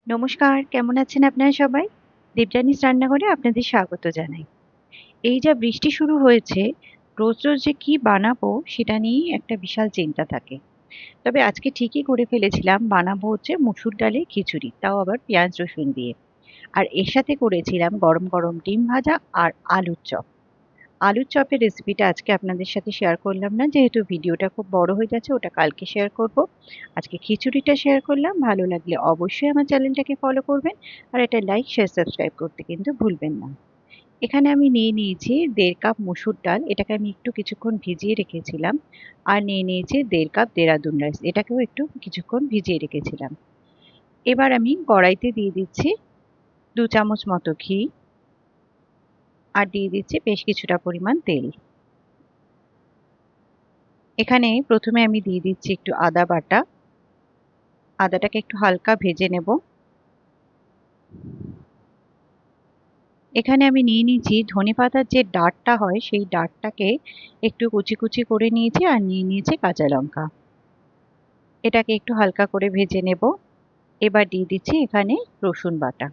নমস্কার, কেমন আছেন আপনারা সবাই? দেবযানীস রান্নাঘরে আপনাদের স্বাগত জানাই। এই যা বৃষ্টি শুরু হয়েছে, রোজ রোজ যে কি বানাবো সেটা নিয়েই একটা বিশাল চিন্তা থাকে। তবে আজকে ঠিকই করে ফেলেছিলাম, বানাবো হচ্ছে মুসুর ডালের খিচুড়ি, তাও আবার পেঁয়াজ রসুন দিয়ে। আর এর সাথে করেছিলাম গরম গরম ডিম ভাজা আর আলুর চপ। আলুর চপের রেসিপিটা আজকে আপনাদের সাথে শেয়ার করলাম না, যেহেতু ভিডিওটা খুব বড় হয়ে যাচ্ছে, ওটা কালকে শেয়ার করব। আজকে খিচুড়িটা শেয়ার করলাম। ভালো লাগলে অবশ্যই আমার চ্যানেলটাকে ফলো করবেন আর একটা লাইক শেয়ার সাবস্ক্রাইব করতে কিন্তু ভুলবেন না। এখানে আমি নিয়ে নিয়েছি 1.5 কাপ মসুর ডাল, এটাকে আমি একটু কিছুক্ষণ ভিজিয়ে রেখেছিলাম। আর নিয়ে নিয়েছি 1.5 কাপ দেরাদুন রাইস, এটাকেও একটু কিছুক্ষণ ভিজিয়ে রেখেছিলাম। এবার আমি কড়াইতে দিয়ে দিচ্ছি 2 চামচ মতো ঘি আর দিয়ে দিচ্ছি বেশ কিছুটা পরিমাণ তেল। এখানে প্রথমে আমি দিয়ে দিচ্ছি একটু আদা বাটা। আদাটাকে একটু হালকা ভেজে নেব। এখানে আমি নিয়ে নিয়েছি ধনেপাতার যে ডাঁটটা হয়, সেই ডাঁটটাকে একটু কুচি কুচি করে নিয়েছি আর নিয়ে নিয়েছি কাঁচা লঙ্কা। এটাকে একটু হালকা করে ভেজে নেব। এবার দিয়ে দিচ্ছি এখানে রসুন বাটা।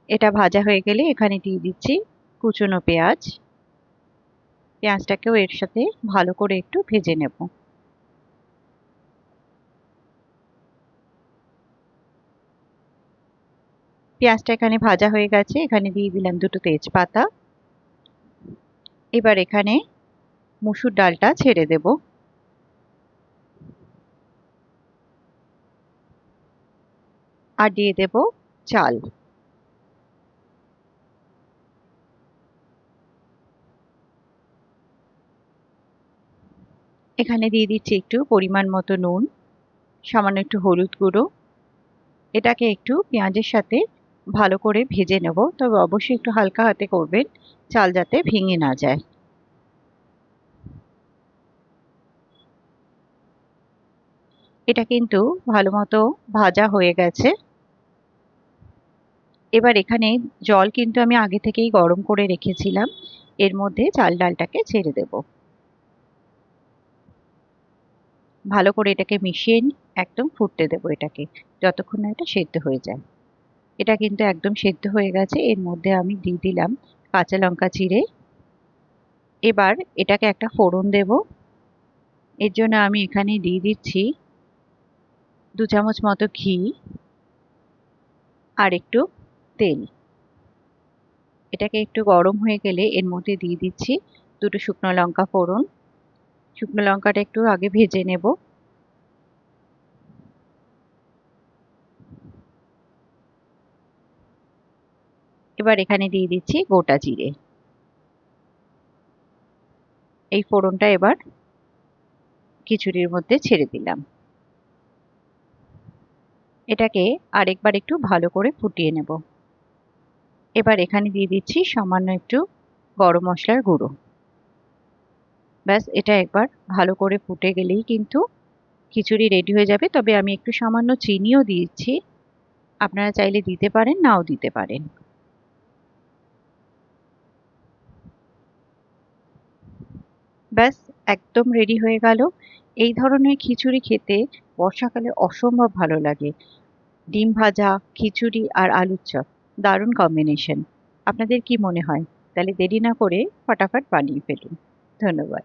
এটা ভাজা হয়ে গেলে এখানে দিয়ে দিচ্ছি কুচনো পেঁয়াজ। পেঁয়াজটাকেও এর সাথে ভালো করে একটু ভেজে নেব। পেঁয়াজটা এখানে ভাজা হয়ে গেছে, এখানে দিয়ে দিলাম 2টো তেজপাতা। এবার এখানে মুসুর ডালটা ছেড়ে দেব। আর দিয়ে দেব চাল। এখানে দিয়ে দিচ্ছি একটু পরিমাণ মতো নুন, সামান্য একটু হলুদ গুঁড়ো। এটাকে একটু পেঁয়াজের সাথে ভালো করে ভেজে নেব, তবে অবশ্যই একটু হালকা হাতে করবেন, চাল যাতে ভেঙে না যায়। এটা কিন্তু ভালো মতো ভাজা হয়ে গেছে। এবার এখানে জল কিন্তু আমি আগে থেকেই গরম করে রেখেছিলাম, এর মধ্যে চাল ডালটাকে ছেড়ে দেব। ভালো করে এটাকে মিশিয়ে একদম ফুটতে দেবো এটাকে, যতক্ষণ না এটা সেদ্ধ হয়ে যায়। এটা কিন্তু একদম সেদ্ধ হয়ে গেছে। এর মধ্যে আমি দিয়ে দিলাম কাঁচা লঙ্কা চিড়ে। এবার এটাকে একটা ফোড়ন দেব। এর জন্য আমি এখানে দিয়ে দিচ্ছি 2 চামচ মতো ঘি আর একটু তেল। এটাকে একটু গরম হয়ে গেলে এর মধ্যে দিয়ে দিচ্ছি 2টো শুকনো লঙ্কা ফোড়ন। শুকনো লঙ্কাটা একটু আগে ভেজে নেব। এবার এখানে দিয়ে দিচ্ছি গোটা জিরে। এই ফোড়নটা এবার খিচুড়ির মধ্যে ছেড়ে দিলাম। এটাকে আরেকবার একটু ভালো করে ফুটিয়ে নেব। এবার এখানে দিয়ে দিচ্ছি সামান্য একটু গরম মশলার গুঁড়ো। ব্যাস, এটা একবার ভালো করে ফুটে গেলেই কিন্তু খিচুড়ি রেডি হয়ে যাবে। তবে আমি একটু সামান্য চিনিও দিয়েছি, আপনারা চাইলে দিতে পারেন, নাও দিতে পারেন। ব্যাস, একদম রেডি হয়ে গেল। এই ধরনের খিচুড়ি খেতে বর্ষাকালে অসম্ভব ভালো লাগে। ডিম ভাজা, খিচুড়ি আর আলুর চপ, দারুণ কম্বিনেশন। আপনাদের কি মনে হয়? তাহলে দেরি না করে ফটাফট বানিয়ে ফেলুন। ধন্যবাদ।